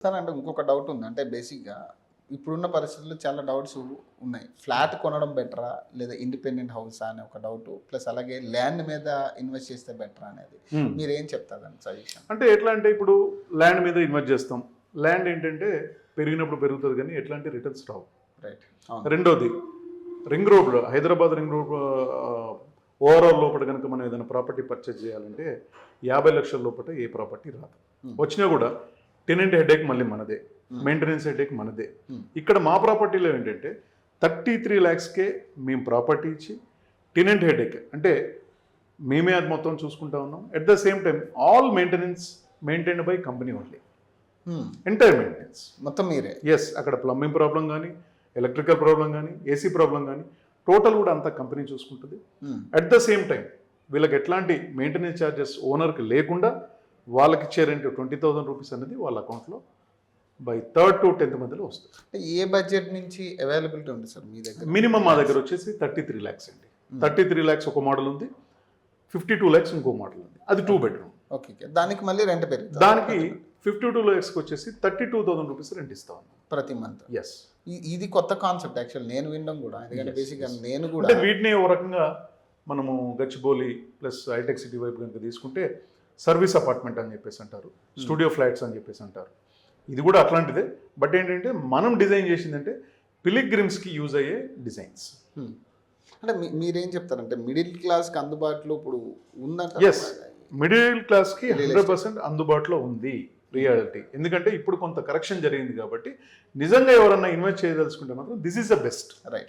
Sir అంటే ఇంకొక doubt ఉంది. అంటే బేసిక్‌గా ఇప్పుడున్న పరిస్థితుల్లో చాలా డౌట్స్ ఉన్నాయి. ఫ్లాట్ కొనడం బెటరా? లేదా ఇండిపెండెంట్ హౌసా అనే ఒక డౌటు. ప్లస్ అలాగే ల్యాండ్ మీద ఇన్వెస్ట్ చేస్తే బెటరా అనేది. మీరేం చెప్తారు దానికి సజెషన్? అంటే ఎట్లా అంటే ఇప్పుడు ల్యాండ్ మీద ఇన్వెస్ట్ చేస్తాం. ల్యాండ్ ఏంటంటే పెరిగినప్పుడు పెరుగుతుంది కానీ ఎట్లాంటి రిటర్న్స్ రావు. రైట్. రెండోది రింగ్ రోడ్లో హైదరాబాద్ రింగ్ రోడ్ ఓవరాల్ లోపల కనుక మనం ఏదైనా ప్రాపర్టీ పర్చేజ్ చేయాలంటే 50 లక్షల లోపల ఏ ప్రాపర్టీ రాదు. వచ్చినా కూడా టెనెంట్ హెడేక్ మళ్ళీ మనదే, మెయింటెనెన్స్ హెడేక్ మనదే. ఇక్కడ మా ప్రాపర్టీలో ఏంటంటే 33 lakhsకే మేము ప్రాపర్టీ ఇచ్చి టెనెంట్ హెడేక్ అంటే మేమే అది మొత్తం చూసుకుంటా ఉన్నాం. At the same time all maintenance maintained by company only. Entire maintenance మొత్తం మీరే. ఎస్, అక్కడ ప్లంబింగ్ ప్రాబ్లం కానీ, ఎలక్ట్రికల్ ప్రాబ్లం కానీ, ఏసీ ప్రాబ్లం కానీ టోటల్ కూడా అంతా కంపెనీ చూసుకుంటుంది. అట్ ద సేమ్ టైం వీళ్ళకి ఎట్లాంటి మెయింటెనెన్స్ ఛార్జెస్ ఓనర్కి లేకుండా వాళ్ళకి ఇచ్చే రెంట్ 20,000 రూపీస్ అనేది వాళ్ళ అకౌంట్లో బై 3rd to 10th మధ్యలో వస్తుంది. ఏ బడ్జెట్ నుంచి అవైలబిలిటీ ఉంది సార్ మీ దగ్గర? మినిమం మా దగ్గర వచ్చేసి 33 lakhs అండి. 33 lakhs ఒక మోడల్ ఉంది, 52 lakhs ఇంకో మోడల్ ఉంది. అది 2 bedroom. ఓకే. దానికి మళ్ళీ రెంట్ పెరుగుతుంది. దానికి 52 lakhsకి వచ్చేసి 32,000 రూపీస్ రెంట్ ఇస్తా ఉన్నాం ప్రతి మంత్. ఎస్. ఇది కొత్త కాన్సెప్ట్ యాక్చువల్ నేను వినడం కూడా. ఎందుకంటే బేసిక్గా నేను కూడా అంటే వీటిని ఒక రకంగా మనము గచ్చిబౌలి ప్లస్ హైటెక్ సిటీ వైపు కనుక తీసుకుంటే సర్వీస్ అపార్ట్మెంట్ అని చెప్పేసి అంటారు, స్టూడియో ఫ్లాట్స్ అని చెప్పేసి అంటారు. ఇది కూడా అట్లాంటిదే. బట్ ఏంటంటే మనం డిజైన్ చేసిందంటే పిలిగ్రిమ్స్కి యూజ్ అయ్యే డిజైన్స్. అంటే మీరేం చెప్తారంటే మిడిల్ క్లాస్కి అందుబాటులో ఇప్పుడు ఉందంట? ఎస్, మిడిల్ క్లాస్కి 100% అందుబాటులో ఉంది రియాలిటీ. ఎందుకంటే ఇప్పుడు కొంత కరెక్షన్ జరిగింది కాబట్టి నిజంగా ఎవరన్నా ఇన్వెస్ట్ చేయదలుచుకుంటే మాత్రం this is the best. Right.